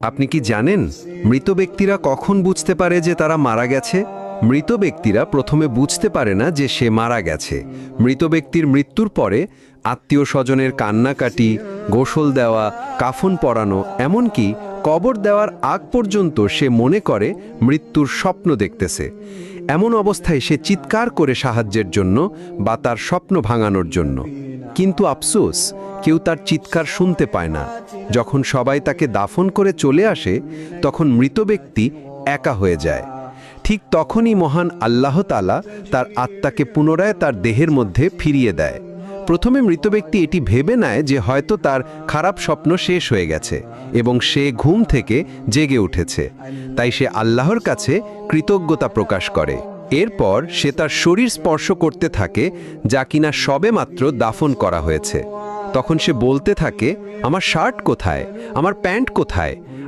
আপনি কি জানেন মৃত ব্যক্তিরা কখন বুঝতে পারে যে তারা মারা গেছে? মৃত ব্যক্তিরা প্রথমে বুঝতে পারে না যে সে মারা গেছে। মৃত ব্যক্তির মৃত্যুর পরে আত্মীয় স্বজনের কান্নাকাটি, গোসল দেওয়া, কাফন পরানো, এমনকি কবর দেওয়ার আগ পর্যন্ত সে মনে করে মৃত্যুর স্বপ্ন দেখতেছে। এমন অবস্থায় সে চিৎকার করে সাহায্যের জন্য বা তার স্বপ্ন ভাঙানোর জন্য। কিন্তু আফসোস, কেউ তার চিৎকার শুনতে পায় না। যখন সবাই তাকে দাফন করে চলে আসে, তখন মৃত ব্যক্তি একা হয়ে যায়। ঠিক তখনই মহান আল্লাহ তাআলা তার আত্মাকে পুনরায় তার দেহের মধ্যে ফিরিয়ে দেয়। প্রথমে মৃত ব্যক্তি এটি ভেবে নেয় যে হয়তো তার খারাপ স্বপ্ন শেষ হয়ে গেছে এবং সে ঘুম থেকে জেগে উঠেছে। তাই সে আল্লাহর কাছে কৃতজ্ঞতা প্রকাশ করে। এরপর সে তার শরীর স্পর্শ করতে থাকে, যা কিনা সবেমাত্র দাফন করা হয়েছে। তখন সে বলতে থাকে, আমার শার্ট কোথায়, আমার প্যান্ট কোথায়?